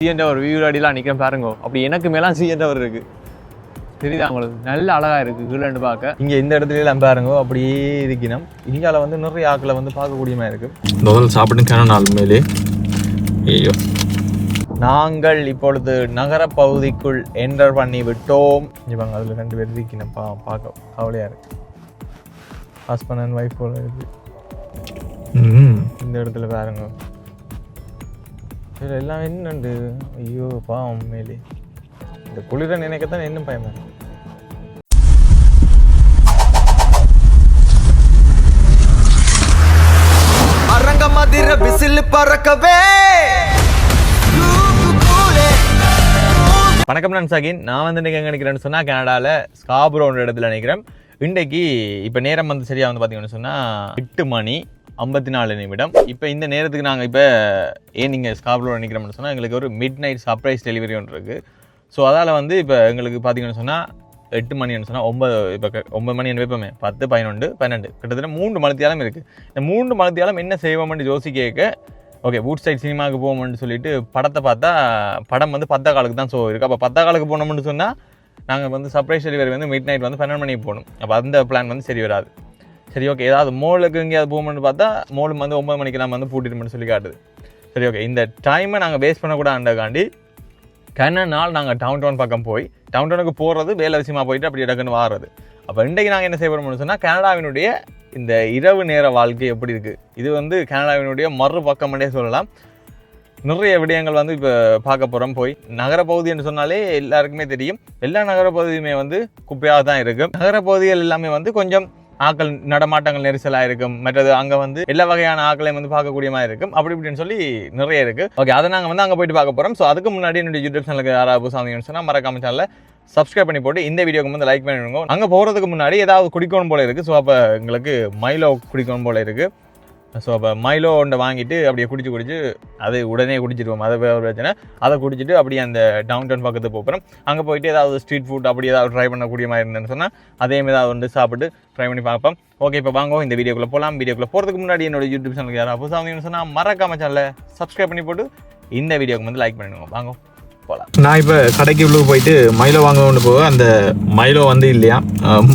CN tower view அடிலாம் நிற்கிறேன் பாருங்க. அப்படி எனக்கு மேலாம் சிஎன் டவர் இருக்கு, தெரியுதா உங்களுக்கு? நல்ல அழகா இருக்கு கீழே பார்க்க. இங்க இந்த இடத்துல எல்லாம் பாருங்க அப்படியே இருக்கணும். இந்தியாவில் வந்து நிறைய ஆக்களை வந்து பார்க்கக்கூடியமா இருக்கு. முதல் சாப்பிட்டுக்கான நாள் மேலே ஐயோ. நாங்கள் இப்பொழுது நகர பகுதிக்குள் என்டர் பண்ணி விட்டோம். இவங்க அதில் 2 பேர் இருக்கணும், பார்க்க கவலையா இருக்கு. ஹஸ்பண்ட் அண்ட் ஒய்ஃப் போல இருக்கு. இந்த இடத்துல பாருங்க, இதில் எல்லாம் என்னண்டு. ஐயோ பாவம், மேலே இந்த குளிர நினைக்கத்தான் இன்னும் பயமா இருக்கு. அரங்க மதிர விசில் பறக்கவே. வணக்கம், நான் சகின். நான் வந்து இன்றைக்கி எங்கே நினைக்கிறேன்னு சொன்னால் கனடாவில் ஸ்காபரோன்ற இடத்துல நினைக்கிறேன். இன்றைக்கு இப்போ நேரம் வந்து சரியாக வந்து பார்த்தீங்கன்னு சொன்னால் 8:54. இப்போ இந்த நேரத்துக்கு நாங்கள் இப்போ ஏன் நீங்கள் ஸ்காபரோவில் நிற்கிறோம்னு சொன்னால் எங்களுக்கு ஒரு மிட் நைட் சர்ப்ரைஸ் டெலிவரி ஒன்று இருக்குது. ஸோ அதால் வந்து இப்போ எங்களுக்கு பார்த்தீங்கன்னு சொன்னால் 8 மணின்னு சொன்னால் 9 மணி என்ன வைப்போமே, 10, 11, 12 கிட்டத்தட்ட 3 மணித்தியாலம் இருக்குது. இந்த 3 மணித்தியாலம் என்ன செய்வோம்னு யோசிக்க ஓகே வூட் சைட் சினிமாவுக்கு போவோம்னு சொல்லிட்டு படத்தை பார்த்தா படம் வந்து 10 காலுக்கு தான் ஷோ இருக்குது. அப்போ 10 காலுக்கு போனோம்னு சொன்னால் நாங்கள் வந்து சர்ப்ரைஸ் டெலிவரி வந்து மிட் நைட் வந்து 12 மணிக்கு போகணும். அப்போ அந்த பிளான் வந்து சரி வராது. சரி ஓகே, ஏதாவது மோலுக்கு எங்கேயாவது போகணும்னு பார்த்தா மோலும் வந்து 9 மணிக்கு நம்ம வந்து பூட்டிட்டோம்னு சொல்லி காட்டுது. சரி ஓகே, இந்த டைமை நாங்கள் வேஸ்ட் பண்ணக்கூடாதுக்காண்டி நாள் நாங்கள் டவுன் பக்கம் போய் டவுனுக்கு போகிறது வேலை விஷயமா போயிட்டு அப்படி இடக்குன்னு வாடுறது. அப்போ இன்றைக்கு நாங்கள் என்ன செய்ய போகிறோம்னு சொன்னால் கனடாவினுடைய இந்த இரவு நேர வாழ்க்கை எப்படி இருக்குது, இது வந்து கனடாவினுடைய மறுபக்கம்னே சொல்லலாம். நிறைய விடயங்கள் வந்து இப்போ பார்க்க போகிறோம். போய் நகரப்பகுதின்னு சொன்னாலே எல்லாருக்குமே தெரியும், எல்லா நகரப்பகுதியுமே வந்து குப்பையாக தான் இருக்கும். நகரப்பகுதிகள் எல்லாமே வந்து கொஞ்சம் ஆக்கள் நடமாட்டங்கள் நெரிசலாக இருக்கும். மற்றது அங்கே வந்து எல்லா வகையான ஆக்களையும் வந்து பார்க்கக்கூடிய மாதிரி இருக்கும். அப்படி இப்படின்னு சொல்லி நிறைய இருக்குது. ஓகே, அதை நாங்கள் வந்து அங்கே போயிட்டு பார்க்க போகிறோம். ஸோ அதுக்கு முன்னாடி என்னுடைய யூடியூப் சேனலுக்கு யாராவது புதுசாக சொன்னால் மறக்காம சேனலில் சப்ஸ்கிரைப் பண்ணி போட்டு இந்த வீடியோக்கு வந்து லைக் பண்ணிடுங்க. அங்கே போகிறதுக்கு முன்னாடி ஏதாவது குடிக்கணும் போல இருக்குது. ஸோ அப்போ எங்களுக்கு மைலோ குடிக்கணும் போல இருக்குது. ஸோ அப்போ மைலோ ஒன்றை வாங்கிட்டு அப்படியே குடிச்சு அது உடனே குடிச்சிடுவோம். அதை ஒரு பிரச்சனை. அதை குடிச்சிட்டு அப்படியே அந்த டவுன் பக்கத்துக்கு போகிறோம். அங்கே போயிட்டு ஏதாவது ஸ்ட்ரீட் ஃபுட் அப்படி ஏதாவது ட்ரை பண்ணக்கூடிய மாதிரி இருந்தேன்னு சொன்னால் அதேமாதிரி ஏதாவது வந்து சாப்பிட்டு ட்ரை பண்ணி பார்ப்போம். ஓகே, இப்போ வாங்க இந்த வீடியோக்குள்ளே போகலாம். வீடியோக்குள்ளே போகிறதுக்கு முன்னாடி என்னோட யூடியூப் சேனலுக்கு யாராவது புதுசாக வந்தீங்கன்னு சொன்னால் மறக்காம சேனலை சப்ஸ்கிரைப் பண்ணி போட்டு இந்த வீடியோக்கு வந்து லைக் பண்ணிடுங்க. வாங்க போகலாம். நான் இப்போ கடைக்கு உள்ள போயிட்டு மைலோ வாங்கணும்னு போக அந்த மைலோ வந்து இல்லையா,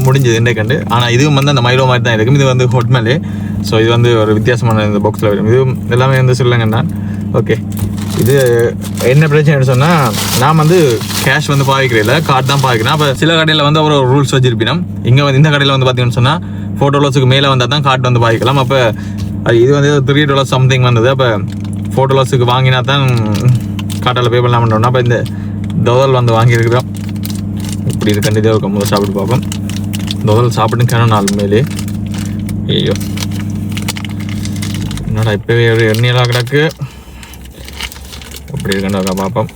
முடிஞ்சது என்ன கண்டு. ஆனால் இதுவும் வந்து அந்த மைலோ மாதிரி தான் இருக்கும். இது வந்து ஹொட்மேலே. ஸோ இது வந்து ஒரு வித்தியாசமான இந்த பாக்ஸில் வரும். இது எல்லாமே வந்து சொல்லுங்கண்ணா. ஓகே, இது என்ன பிரச்சனைன்னு சொன்னால் நான் வந்து கேஷ் வந்து பாவிக்கிறேன், கார்டு தான் பாவிக்கிறேன். அப்போ சில கடையில் வந்து ஒரு ரூல்ஸ் வச்சிருப்பினோம். இங்கே வந்து இந்த கடையில் வந்து பார்த்தீங்கன்னு சொன்னால் $4 மேலே வந்தால் தான் கார்டு வந்து பாவிக்கலாம். அப்போ இது வந்து $3 சம்திங் வந்தது. அப்போ $4 வாங்கினா தான் காட்டால் பே பண்ணலாம் பண்ணுறோம்னா அப்போ இந்த தோதல் வந்து வாங்கியிருக்கிறோம். இப்படி இது கண்டிப்பாக இருக்கும். முதல் சாப்பிட்டு பார்ப்போம். தோதல் சாப்பிட்டுக்கான நாள் மேலே ஐயோ என்னடா இப்போவே ஒரு எண்ணெயெல்லாம் கிடக்கு. இப்படி இருக்கா பார்ப்போம்.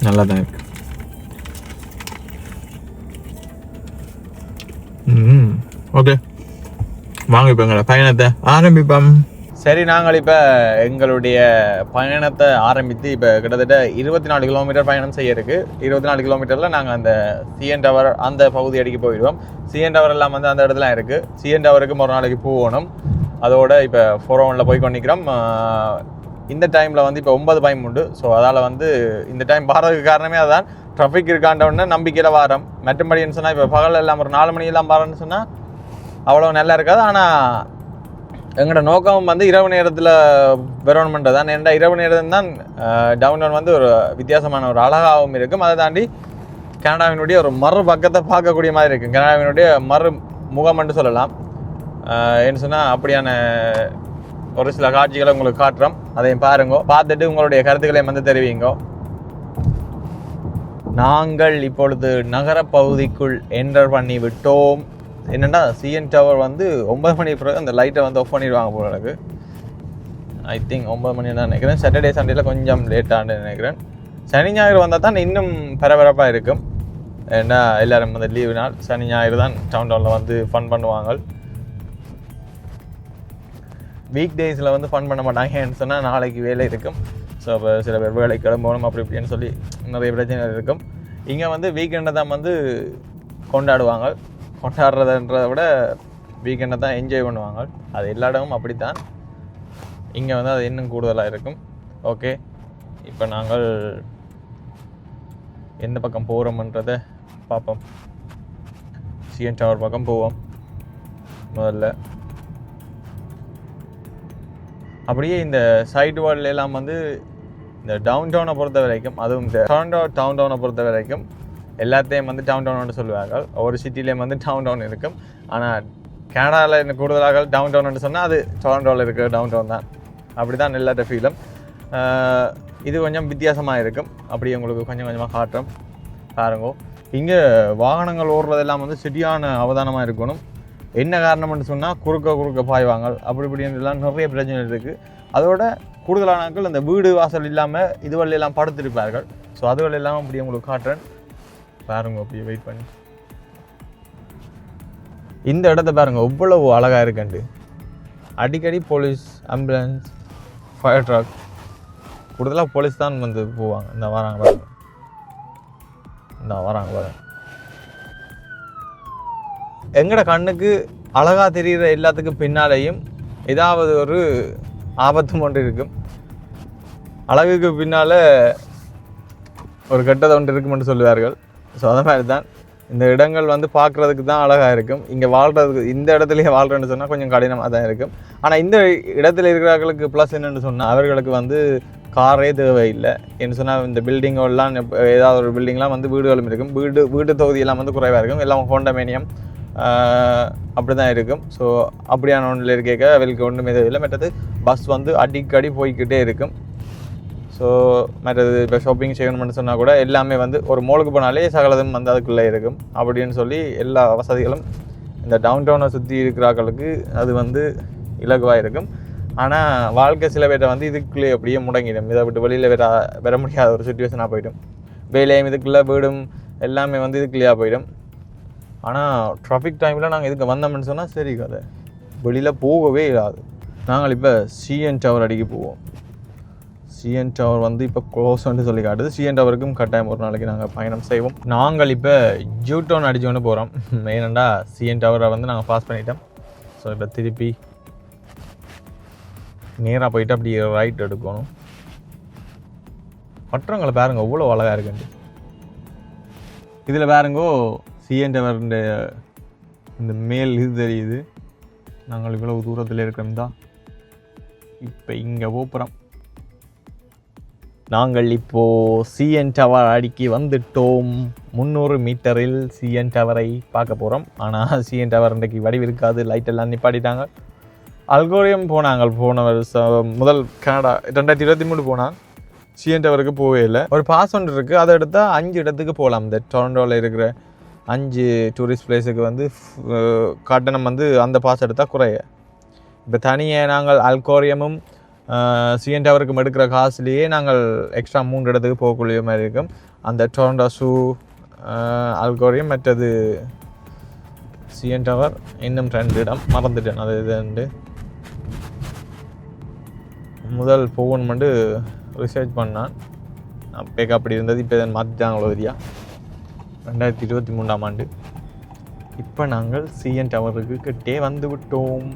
நல்லா தான் இருக்கு. ஓகே, வாங்க இப்போ எங்களோட பயணத்தை ஆரம்பிப்போம். சரி, நாங்கள் இப்போ எங்களுடைய பயணத்தை ஆரம்பித்து இப்போ கிட்டத்தட்ட 24 கிலோமீட்டர் பயணம் செய்ய இருக்குது. 24 கிலோமீட்டரில் நாங்கள் அந்த சிஎன் டவர் அந்த பகுதி அடிக்க போயிடுவோம். சிஎன் டவர் எல்லாம் வந்து அந்த இடத்துல இருக்குது. சிஎன் டவருக்கு ஒரு நாளைக்கு போகணும். அதோட இப்போ 401 போய் கொண்டிருக்கிறோம். இந்த டைமில் வந்து இப்போ 9 பயம் உண்டு. ஸோ அதால் வந்து இந்த டைம் பாடுறதுக்கு காரணமே அதான், ட்ராஃபிக் இருக்காண்டவுடனே நம்பிக்கையில் வாரம். மற்றபடின்னு சொன்னால் இப்போ பகல் எல்லாம் ஒரு 4 மணியெல்லாம் பாருன்னு சொன்னால் அவ்வளோ நல்லா இருக்காது. ஆனால் எங்களோட நோக்கம் வந்து இரவு நேரத்தில் வரணுமென்றது தான். ஏன்னா இரவு நேரம் தான் டவுன் வந்து ஒரு வித்தியாசமான ஒரு அழகாகவும் இருக்கும். அதை தாண்டி கனடாவினுடைய ஒரு மறு பக்கத்தை பார்க்கக்கூடிய மாதிரி இருக்கும். கனடாவினுடைய மறு முகம் என்று சொல்லலாம். என்ன சொன்னால் அப்படியான ஒரு சில காட்சிகளை உங்களுக்கு காட்டுறோம். அதையும் பாருங்க, பார்த்துட்டு உங்களுடைய கருத்துக்களையும் வந்து தெரிவிங்க. நாங்கள் இப்பொழுது நகர பகுதிக்குள் என்டர் பண்ணி விட்டோம். என்னென்னா சிஎன் டவர் வந்து 9 மணி பிறகு அந்த லைட்டை வந்து ஆஃப் பண்ணிடுவாங்க போல எனக்கு. ஐ திங்க் 9 மணி தான் நினைக்கிறேன். சாட்டர்டே சண்டேல கொஞ்சம் லேட்டான்னு நினைக்கிறேன். சனி ஞாயிறு வந்தால் தான் இன்னும் பரபரப்பாக இருக்கும். ஏன்னா எல்லோரும் வந்து லீவு நாள் சனி ஞாயிறு தான் டவுனில் வந்து ஃபன் பண்ணுவாங்க. வீக் டேஸில் வந்து ஃபன் பண்ண மாட்டாங்கன்னு சொன்னால் நாளைக்கு வேலை இருக்கும். ஸோ அப்போ சில பேர் வேலை கிளம்பணும் அப்படி இப்படின்னு சொல்லி நிறைய பிரச்சனைகள் இருக்கும். இங்கே வந்து வீக்கெண்டை தான் வந்து கொண்டாடுவாங்க. கொண்டாடுறதுன்றதை விட வீக்கெண்டை தான் என்ஜாய் பண்ணுவாங்க. அது எல்லா இடமும் அப்படித்தான். இங்கே வந்து அது இன்னும் கூடுதலாக இருக்கும். ஓகே, இப்போ நாங்கள் எந்த பக்கம் போகிறோம்ன்றதை பார்ப்போம். சிஎன் டவர் பக்கம் போவோம் முதல்ல. அப்படியே இந்த சைடு வார்டில் எல்லாம் வந்து இந்த டவுன் டவுனை பொறுத்த வரைக்கும், அதுவும் இந்த டவுன் டவுனை பொறுத்த வரைக்கும் எல்லாத்தையும் வந்து டவுன் டவுன்னு சொல்லுவாங்க. ஒவ்வொரு சிட்டிலேயும் வந்து டவுன் டவுன் இருக்கும். ஆனால் கனடாவில் எனக்கு கூடுதலாக டவுன் டவுன்னு சொன்னால் அது டொரண்டோவில் இருக்கிற டவுன் டவுன் தான். அப்படி தான் எல்லாத்த ஃபீலும். இது கொஞ்சம் வித்தியாசமாக இருக்கும். அப்படி உங்களுக்கு கொஞ்சம் கொஞ்சமாக காட்டுறோம் பாருங்கோ. இங்கே வாகனங்கள் ஓடுறதெல்லாம் வந்து சரியான அவதானமாக இருக்கணும். என்ன காரணம்னு சொன்னால் குறுக்க பாய்வாங்க, அப்படி இப்படிலாம் நிறைய பிரச்சனை இருக்குது. அதோட கூடுதலானாக்கள் அந்த வீடு வாசல் இல்லாமல் இதுவரையெல்லாம் படுத்திருப்பார்கள். ஸோ அதுவரையெல்லாம் அப்படி உங்களுக்கு காட்டுறேன் பாருங்க. அப்படியே வெயிட் பண்ணி இந்த இடத்த பாருங்க எவ்வளவு அழகாக இருக்குண்டு. அடிக்கடி போலீஸ், ஆம்புலன்ஸ், ஃபயர் ட்ரக், கூடுதலாக போலீஸ் தான் வந்து போவாங்க. இந்த வராங்க பாருங்க, இந்த வராங்க பாருங்க. எங்கட கண்ணுக்கு அழகாக தெரிகிற எல்லாத்துக்கும் பின்னாலேயும் ஏதாவது ஒரு ஆபத்து ஒன்று இருக்கும். அழகுக்கு பின்னால் ஒரு கெட்டது ஒன்று இருக்குமென்று சொல்லுவார்கள். ஸோ அதை மாதிரி தான் இந்த இடங்கள் வந்து பார்க்குறதுக்கு தான் அழகாக இருக்கும். இங்கே வாழ்கிறதுக்கு, இந்த இடத்துலையே வாழ்கிறேன்னு சொன்னால் கொஞ்சம் கடினமாக தான் இருக்கும். ஆனால் இந்த இடத்துல இருக்கிறவர்களுக்கு ப்ளஸ் என்னென்னு சொன்னால் அவர்களுக்கு வந்து காரே தேவையில்லை. என்ன சொன்னால் இந்த பில்டிங்கெல்லாம் ஏதாவது ஒரு பில்டிங்லாம் வந்து வீடுகளும் இருக்கும். வீட்டு தொகுதியெல்லாம் வந்து குறைவாக இருக்கும். எல்லாம் கொண்டமேனியம் அப்படி தான் இருக்கும். ஸோ அப்படியான ஒன்றில் இருக்க அவளுக்கு ஒன்றுமே தேவையில்லை. மற்றது பஸ் வந்து அடிக்கடி போய்கிட்டே இருக்கும். ஸோ மற்றது இப்போ ஷாப்பிங் செய்யணும்னு சொன்னால் கூட எல்லாமே வந்து ஒரு மோலுக்கு போனாலே சகலதும் வந்து அதுக்குள்ளே இருக்கும். அப்படின்னு சொல்லி எல்லா வசதிகளும் இந்த டவுன் டவுனை சுற்றி இருக்கிறார்களுக்கு அது வந்து இலகுவாக இருக்கும். ஆனால் வாழ்க்கை சில பேரை வந்து இதுக்குள்ளே அப்படியே முடங்கிடும். இதை விட்டு வெளியில் வர முடியாத ஒரு சுச்சுவேஷனாக போய்டும். வேலையும் இதுக்குள்ளே வீடும் எல்லாமே வந்து இதுக்குள்ளேயே போய்டும். ஆனால் ட்ராஃபிக் டைமில் நாங்கள் இதுக்கு வந்தோம்னு சொன்னால் சரி கதை, வெளியில் போகவே இல்லாது. நாங்கள் இப்போ சிஎன் டவர் அடிக்க போவோம். சிஎன் டவர் வந்து இப்போ க்ளோஸ்ன்னு சொல்லி காட்டுது. சிஎன் டவருக்கும் கட்டாயம் ஒரு நாளைக்கு நாங்கள் பயணம் செய்வோம். நாங்கள் இப்போ ஜூட்டோன் அடிச்சு கொண்டு போகிறோம். ஏனெண்டா சிஎன் டவரை வந்து நாங்கள் பாஸ் பண்ணிட்டோம். ஸோ இப்போ திருப்பி நேராக போயிட்டு அப்படி ரைட் எடுக்கணும். மற்றவங்களை பாருங்க எவ்வளோ அழகாக இருக்குண்டு. இதில் பாருங்கோ சிஎன் டவர் இந்த மேல் இது தெரியுது. நாங்கள் இவ்வளவு தூரத்தில் இருக்கிறோம் தான். இப்போ இங்கே போகிறோம். நாங்கள் இப்போது சிஎன் டவர் அடிக்கி வந்துட்டோம். 300 மீட்டரில் சிஎன் டவரை பார்க்க போகிறோம். ஆனால் சிஎன் டவர் இன்றைக்கு வடிவு இருக்காது, லைட் எல்லாம் நிப்பாட்டிட்டாங்க. அல்கோரியம் போனாங்க போன வருஷம் முதல் கனடா 2023 போனாங்க. சிஎன் டவருக்கு போவே இல்லை. ஒரு பாஸ் ஒன்று இருக்குது, அதை எடுத்தால் 5 இடத்துக்கு போகலாம். இந்த டொரண்டோவில் இருக்கிற 5 டூரிஸ்ட் பிளேஸுக்கு வந்து கட்டணம் வந்து அந்த பாஸ் எடுத்தால் குறைய. இப்போ தனியாக நாங்கள் அல்கோரியமும் சிஎன் டவருக்கும் எடுக்கிற காசுலேயே நாங்கள் எக்ஸ்ட்ரா 3 இடத்துக்கு போகக்கூடிய மாதிரி இருக்கும். அந்த டொரண்டோ ஷூ, அல்கோரியம், மற்றது சிஎன் டவர், இன்னும் 2 இடம் மறந்துட்டேன். அது இது முதல் போகணுமெண்டு ரிசர்ச் பண்ணான். அப்போக்கு அப்படி இருந்தது. இப்போ இதை மாற்றிட்டாங்களோ சரியா 2023ஆம் ஆண்டு. இப்போ நாங்கள் சிஎன் டவருக்கு கிட்டே வந்து விட்டோம்.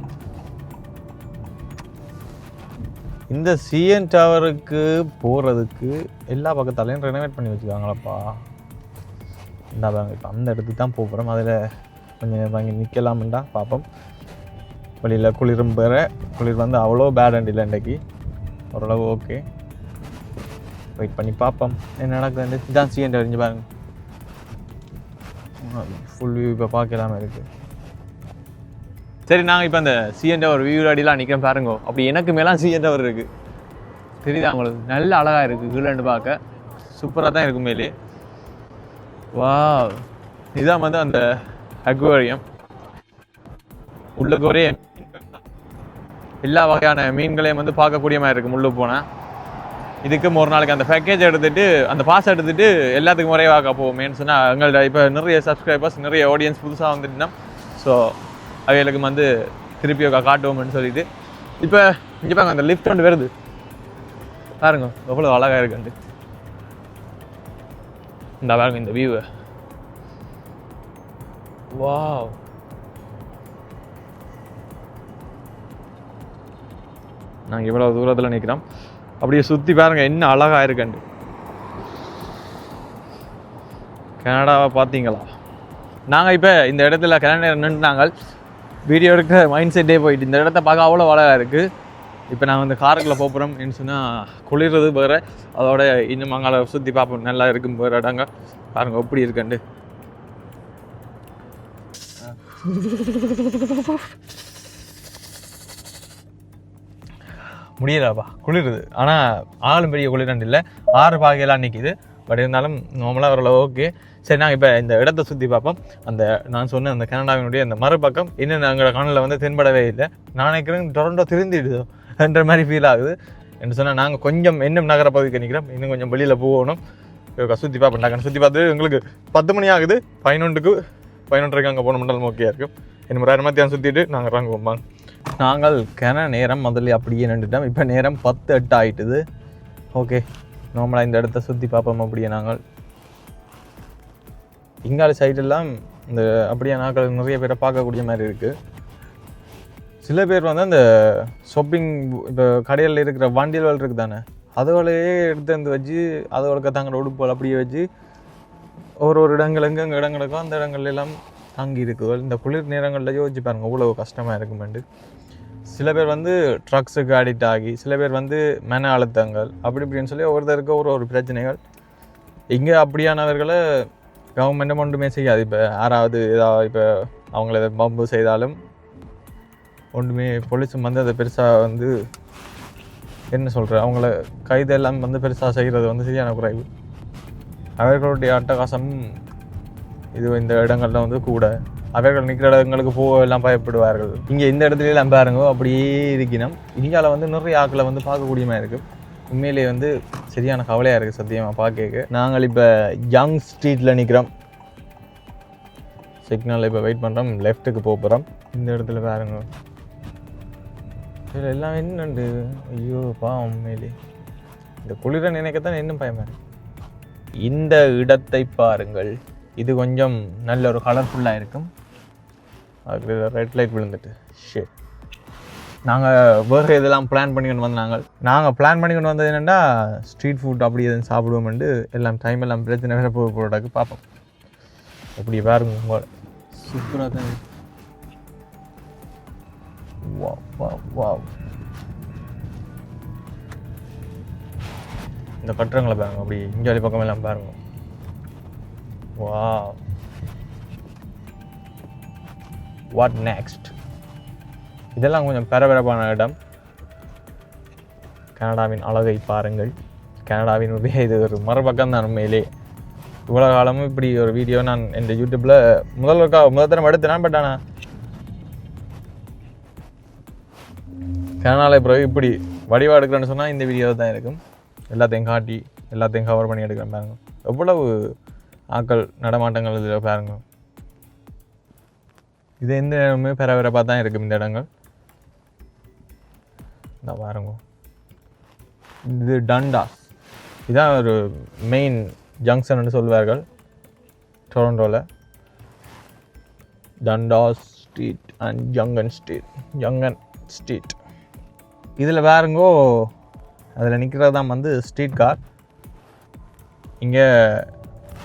இந்த சிஎன் டவருக்கு போகிறதுக்கு எல்லா பக்கத்தாலையும் ரெனோவேட் பண்ணி வச்சுருக்காங்களப்பா. இந்த பாருங்க, இப்போ அந்த இடத்துக்கு தான் போகிறோம். அதில் கொஞ்சம் நேரம் வாங்கி நிற்கலாம்டா பார்ப்போம். வெளியில் குளிரும் பெற குளிர் வந்து அவ்வளோ பேட் இல்லை இன்றைக்கு, ஓரளவு ஓகே. வெயிட் பண்ணி பார்ப்போம் என்ன நடக்குது. இதுதான் சிஎன் டவர். இங்கே பாருங்க, ஃபுல் வியூ இப்போ பார்க்கலாமல் இருக்குது. சரி, நாங்கள் இப்போ அந்த சிஎன் டவர் வியூ அடிலாம் நிற்கிறோம் பாருங்க. அப்படி எனக்கு மேலாம் சிஎன் டவர் இருக்குது தெரியுதா உங்களுக்கு? நல்ல அழகாக இருக்குது. கீழே பார்க்க சூப்பராக தான் இருக்கும் மேலே. வா, இதுதான் வந்து அந்த அக்வேரியம். உள்ளுக்கு ஒரே எல்லா வகையான மீன்களையும் வந்து பார்க்கக்கூடிய மாதிரி இருக்கும் உள்ளே போனால். இதுக்கும் ஒரு நாளைக்கு அந்த பேக்கேஜ் எடுத்துகிட்டு, அந்த பாஸ் எடுத்துகிட்டு எல்லாத்துக்கும் ஒரே வாக்க போவோமேன்னு சொன்னால் எங்கள்கிட்ட இப்போ நிறைய சப்ஸ்கிரைபர்ஸ், நிறைய ஆடியன்ஸ் புதுசாக வந்துட்டுனா, ஸோ அவைகளுக்கு வந்து திருப்பி காட்டுவோம்னு சொல்லிட்டு இப்போ இங்கே பாருங்க, அந்த லிஃப்ட் ஒன்று வருது பாருங்க, எவ்வளோ அழகாக இருக்குண்டு. இந்த பாருங்க இந்த வியூவை. வாவ், நாங்கள் இவ்வளோ தூரத்தில் நிற்கிறோம். அப்படியே சுற்றி பாருங்க என்ன அழகாக இருக்குண்டு. கனடாவை பார்த்தீங்களா? நாங்கள் இப்போ இந்த இடத்துல கனடா நின்றுனாங்க. வீடியோ எடுக்க மைண்ட் செட்டே போயிட்டு இந்த இடத்த பார்க்க அவ்வளோ அழகாக இருக்குது. இப்போ நாங்கள் வந்து காருக்குள்ளே போகிறோம் என்ன சொன்னால் குளிர்றது வேறு, அதோட இன்னும் அங்கே சுற்றி பார்ப்போம் நல்லா இருக்கும் வேறு இடங்க. பாருங்க எப்படி இருக்குண்டு. முடியலப்பா, குளிருது. ஆனால் ஆளும் பெரிய குளிரண்டு இல்லை, 6 பாகையெல்லாம் நிற்கிது. பட் இருந்தாலும் நார்மலாக ஓரளவு ஓகே. சரி, நாங்கள் இப்போ இந்த இடத்த சுற்றி பார்ப்போம். அந்த நான் சொன்ன அந்த கனடாவினுடைய அந்த மறுபக்கம் இன்னும் நாங்கள் கண்ணில் வந்து தென்படவே இல்லை. நான் நினைக்கிறேன் டொரண்டோ திருந்திடுதோ என்ற மாதிரி ஃபீல் ஆகுது. என்று சொன்னால் நாங்கள் கொஞ்சம் இன்னும் நகர பகுதிக்கு நிற்கிறோம். இன்னும் கொஞ்சம் வெளியில் போகணும். சுற்றி பார்ப்போம். நாங்கள் சுற்றி பார்த்து எங்களுக்கு 10 மணி ஆகுது. 11:30 அங்கே போன மண்டலம் ஓகே இருக்கும். இன்னும் ஒரு 1/2 மணி சுற்றிட்டு நாங்கள் இறங்குவோம்மா. நாங்கள் நேரம் முதல்ல அப்படியே நின்றுட்டோம். இப்போ நேரம் 10:08 ஆகிட்டுது. ஓகே, நார்மலாக இந்த இடத்த சுற்றி பார்ப்போம். அப்படியே நாங்கள் இங்கால சைடெல்லாம் இந்த அப்படியே நாங்கள் நிறைய பேரை பார்க்கக்கூடிய மாதிரி இருக்குது. சில பேர் வந்து அந்த ஷாப்பிங் இப்போ கடையில் இருக்கிற வண்டிகள் இருக்குது தானே, அதுகளையே எடுத்து வந்து வச்சு அதுகளுக்கு தங்களோட உடுப்புகள் அப்படியே வச்சு ஒரு இடங்கள் எங்கெங்கே இடங்களுக்கோ அந்த இடங்கள் எல்லாம் தங்கி இருக்குது. இந்த குளிர் நேரங்களில் யோசிச்சு பாருங்கள் அவ்வளோ கஷ்டமாக இருக்குமெண்டு. சில பேர் வந்து ட்ரக்ஸுக்கு அடிக்ட் ஆகி, சில பேர் வந்து மன அழுத்தங்கள் அப்படி இப்படின்னு சொல்லி ஒருத்தருக்கு ஒரு பிரச்சனைகள். இங்கே அப்படியானவர்களை கவர்மெண்ட்டும் ஒன்றுமே செய்யாது. இப்போ யாராவது ஏதாவது இப்போ அவங்கள பம்பு செய்தாலும் ஒன்றுமே போலீஸும் வந்து அதை பெருசாக வந்து என்ன சொல்கிற அவங்கள கைதெல்லாம் வந்து பெருசாக செய்கிறது வந்து சரியான குறைவு. அவர்களுடைய அட்டகாசமும் இது இந்த இடங்கள்ல வந்து கூட. அவர்கள் நிற்கிற இடங்களுக்கு போக எல்லாம் பயப்படுவார்கள். இங்கே இந்த இடத்துல எல்லாம் பாருங்க அப்படியே இருக்கணும். இந்தியாவில் வந்து நிறைய ஆக்களை வந்து பார்க்கக்கூடியமாக இருக்குது. உண்மையிலேயே வந்து சரியான கவலையாக இருக்குது சத்தியமாக பார்க்க. நாங்கள் இப்போ யங் ஸ்ட்ரீட்டில் நிற்கிறோம். சிக்னலில் இப்போ வெயிட் பண்ணுறோம். லெஃப்ட்டுக்கு போகிறோம். இந்த இடத்துல பாருங்க இதில் எல்லாம் என்னண்டு. ஐயோ பாவம், உண்மையிலே இந்த குளிர நினைக்கத்தான் இன்னும் பயமாக இருக்கு. இந்த இடத்தை பாருங்கள். இது கொஞ்சம் நல்ல ஒரு கலர்ஃபுல்லாக இருக்கும். அதுக்கு ரெட் லைட் விழுந்துட்டு ஷேட். நாங்கள் வேறு இதெல்லாம் பிளான் பண்ணிக்கொண்டு நாங்கள் பிளான் பண்ணிக்கொண்டு வந்தது என்னென்னா ஸ்ட்ரீட் ஃபுட் அப்படி எதுவும் சாப்பிடுவோம்ண்டு எல்லாம் டைம் எல்லாம் பிரச்சனை வேறு போடாக்கு பார்ப்போம். அப்படி பாருங்க உங்களோட சூப்பராக தான். வா இந்த கட்டுறங்களை பாருங்க. அப்படி இஞ்சாலி பக்கம் எல்லாம் பாருங்க. வா, வாட் நெக்ஸ்ட். இதெல்லாம் கொஞ்சம் பரபரப்பான இடம். கனடாவின் அழகை பாருங்கள். கனடாவினுடைய இது ஒரு மறுபக்கம் தான் உண்மையிலே. இவ்வளோ காலமும் இப்படி ஒரு வீடியோ நான் இந்த யூடியூப்பில் முதல் தரம் எடுத்தேன். பட் ஆனால் கனடாவில் பிறகு இப்படி வடிவாக எடுக்கிறேன்னு சொன்னால் இந்த வீடியோ தான் இருக்கும். எல்லாத்தையும் காட்டி எல்லாத்தையும் கவர் பண்ணி எடுக்கிறேன் பாருங்க. எவ்வளவு ஆக்கள் நடமாட்டங்கள் இதில் பாருங்க. இது எந்த இடமே பரபரப்பாக தான் இருக்கும் இந்த இடங்கள். இந்த பாருங்க, இது டண்டாஸ். இதுதான் ஒரு மெயின் ஜங்ஷன் சொல்லுவார்கள் டொரண்டோவில். டண்டாஸ் ஸ்ட்ரீட் அண்ட் ஜங்கன் ஸ்ட்ரீட். இதில் பாருங்கோ, அதில் நிற்கிறது தான் வந்து ஸ்ட்ரீட் கார். இங்கே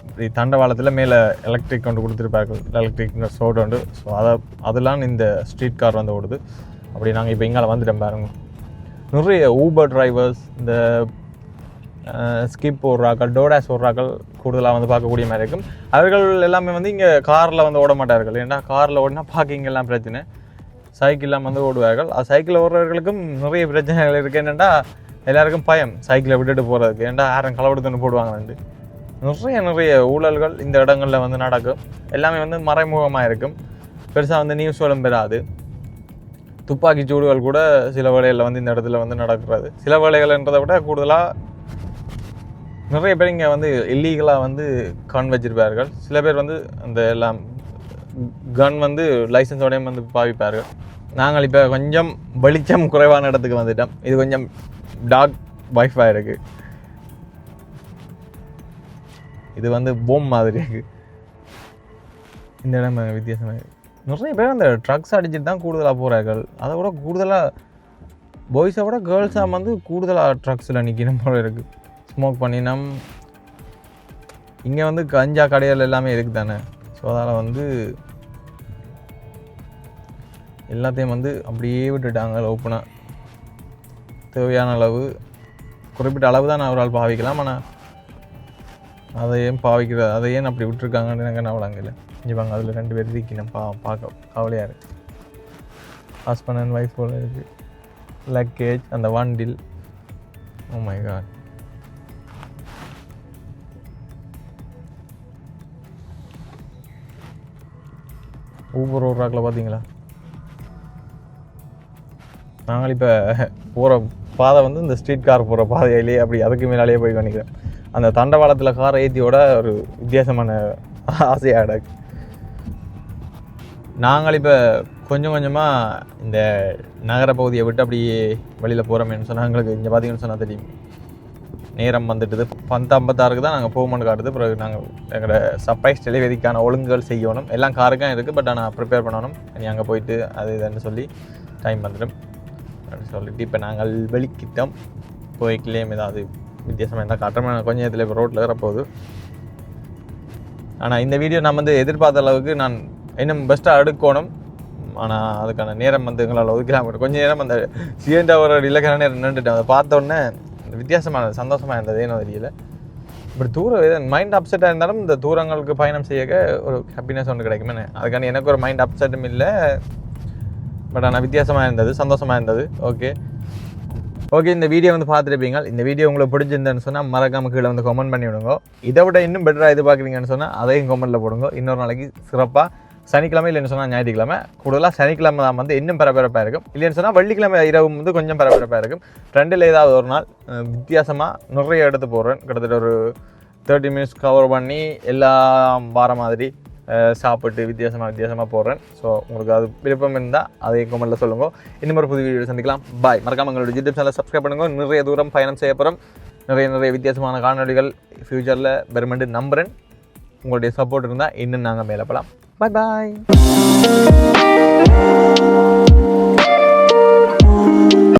இப்படி தண்டவாளத்தில் மேலே எலக்ட்ரிக் கொண்டு கொடுத்துருப்பார்கள். எலக்ட்ரிக் சோடு உண்டு. ஸோ அதெல்லாம் இந்த ஸ்ட்ரீட் கார் வந்து ஓடுது. அப்படி நாங்கள் இப்போ இங்கே வந்துட்டோம் பாருங்க. நிறைய ஊபர் டிரைவர்ஸ், இந்த ஸ்கிப் ஓடுறாக்கள், டோடாஸ் ஓடுறாக்கள் கூடுதலாக வந்து பார்க்கக்கூடிய மாதிரி இருக்கும். அவர்கள் எல்லாமே வந்து இங்கே காரில் வந்து ஓட மாட்டார்கள். ஏன்னா காரில் ஓடினா பார்க்கிங் எல்லாம் பிரச்சனை. சைக்கிள்லாம் வந்து ஓடுவார்கள். சைக்கிளில் ஓடுறவர்களுக்கும் நிறைய பிரச்சனைகள் இருக்குது. என்னென்னா எல்லாருக்கும் பயம் சைக்கிளை விட்டுட்டு போகிறதுக்கு. ஏன்டா யாரும் களவெடுத்துன்னு போடுவாங்கன்னு. நிறைய ஊழல்கள் இந்த இடங்களில் வந்து நடக்கும். எல்லாமே வந்து மறைமுகமாக இருக்கும். பெருசாக வந்து நியூஸ் சொல்லும் பெறாது. துப்பாக்கி சூடுகள் கூட சில வேளைகளில் வந்து இந்த இடத்துல வந்து நடக்கிறது. சில வேளைகள்ன்றதை விட கூடுதலாக நிறைய பேர் இங்கே வந்து இல்லீகலாக வந்து கன் வச்சிருப்பார்கள். சில பேர் வந்து அந்த எல்லாம் கன் வந்து லைசன்ஸோடையும் வந்து பாவிப்பார்கள். நாங்கள் இப்போ கொஞ்சம் வெளிச்சம் குறைவான இடத்துக்கு வந்துட்டோம். இது கொஞ்சம் டார்க் வைஃபாக இருக்குது. இது வந்து போம் மாதிரி இருக்குது. இந்த இடம் வித்தியாசமாக நிறைய பேர் அந்த ட்ரக்ஸ் அடிச்சுட்டு தான் கூடுதலாக போகிறார்கள். அதை விட கூடுதலாக பாய்ஸை விட கேர்ள்ஸாக வந்து கூடுதலாக ட்ரக்ஸில் நிற்கணும் போல இருக்குது. ஸ்மோக் பண்ணினோம். இங்கே வந்து கஞ்சா கடைகள் எல்லாமே இருக்குது தானே. ஸோ அதனால் வந்து எல்லாத்தையும் வந்து அப்படியே விட்டுட்டாங்க ஓப்பனாக. தேவையான அளவு குறிப்பிட்ட அளவு தான் அவரால் பாவிக்கலாம். ஆனால் அதை ஏன் அப்படி விட்டுருக்காங்கன்னு எனக்கு நவலாங்கல்ல. இங்கே வாங்க, அதில் 2 பேர் இருக்கணும். பார்க்க கவலையாக இருக்குது. ஹஸ்பண்ட் அண்ட் ஒய்ஃப் போல் இருக்குது. லக்கேஜ் அந்த வண்டில். Oh my God. ஊபர் ஓடுறாக்கில் பார்த்தீங்களா? நாங்கள் இப்போ போகிற பாதை வந்து இந்த ஸ்ட்ரீட் கார் போகிற பாதையிலேயே அப்படி அதுக்கு மேலாலேயே போய் பண்ணிக்கிறேன். அந்த தண்டவாளத்தில் காரை ஏற்றியோட ஒரு வித்தியாசமான ஆசையாக கிடக்கு. நாங்கள் இப்போ கொஞ்சம் கொஞ்சமாக இந்த நகர பகுதியை விட்டு அப்படியே வெளியில் போகிறோமேனு சொன்னால் எங்களுக்கு இங்கே பார்த்தீங்கன்னு சொன்னால் தெரியும். நேரம் வந்துட்டுது 10:56 தான் நாங்கள் போகணும்னு காட்டுது. பிறகு நாங்கள் எங்களோட சர்ப்ரைஸ் டெலிவரிக்கான ஒழுங்குகள் செய்யணும். எல்லாம் காருக்கும் இருக்குது. பட் ஆனால் ப்ரிப்பேர் பண்ணணும். நீ அங்கே போயிட்டு அது இதுன்னு சொல்லி டைம் வந்துடும் அப்படின்னு சொல்லிட்டு இப்போ நாங்கள் வெளிக்கிட்டோம். போய்க்கிலேயும் ஏதாவது வித்தியாசமாக இருந்தால் காட்டுறோம். கொஞ்சம் இதில் இப்போ ரோட்டில் வரப்போகுது. ஆனால் இந்த வீடியோ நான் வந்து எதிர்பார்த்த அளவுக்கு நான் இன்னும் பெஸ்ட்டாக எடுக்கணும். ஆனால் அதுக்கான நேரம் வந்து எங்களால் ஒதுக்கலாம். கொஞ்சம் நேரம் அந்த சிஎன்டா ஒரு இலக்கான நேரம் நின்றுட்டேன். அதை பார்த்தோன்னே வித்தியாசமான சந்தோஷமாக இருந்தது. ஏனோ தெரியல. இப்படி தூரம் மைண்ட் அப்செட்டாக இருந்தாலும் இந்த தூரங்களுக்கு பயணம் செய்ய ஒரு ஹாப்பினஸ் ஒன்று கிடைக்குமே. அதுக்கான எனக்கு ஒரு மைண்ட் அப்செட்டும் இல்லை. பட் ஆனால் வித்தியாசமாக இருந்தது, சந்தோஷமாக இருந்தது. ஓகே இந்த வீடியோ வந்து பார்த்துருப்பீங்க. இந்த வீடியோ உங்களுக்கு பிடிச்சிருந்தேன்னு சொன்னால் மறக்காமல் கீழே வந்து கமெண்ட் பண்ணி விடுங்க. இதை விட இன்னும் பெட்டராக எதிர்பார்க்குறீங்கன்னு சொன்னால் அதையும் கமெண்ட்டில் போடுங்க. இன்னொரு நாளைக்கு சிறப்பாக சனிக்கிழமை இல்லைன்னு சொன்னால் ஞாயிற்றுக்கிழமை, கூடுதலாக சனிக்கிழமை தான் வந்து இன்னும் பரபரப்பாக இருக்கும். இல்லைன்னு சொன்னால் வெள்ளிக்கிழமை இரவு வந்து கொஞ்சம் பரபரப்பாக இருக்கும். 2ல் ஏதாவது ஒரு நாள் வித்தியாசமாக நிறைய எடுத்து போடுறேன். கிட்டத்தட்ட ஒரு 30 மினிட்ஸ் கவர் பண்ணி எல்லாம் வார மாதிரி சாப்பிட்டு வித்தியாசமாக போடுறேன். ஸோ உங்களுக்கு அது விருப்பம் இருந்தால் அதை கமெண்ட்டில் சொல்லுங்கள். இன்னும் ஒரு புது வீடியோ சந்திக்கலாம். பாய். மறக்காம எங்களோட யூடியூப் சேனலை சப்ஸ்கிரைப் பண்ணுங்கள். நிறைய தூரம் பயணம் செய்ய போகிறோம். நிறைய வித்தியாசமான காணொலிகள் ஃப்யூச்சரில் பெருமெண்டு நம்புகிறேன். உங்களுடைய சப்போர்ட் இருந்தால் இன்னும் நாங்கள் மேலே போகலாம். பாய்.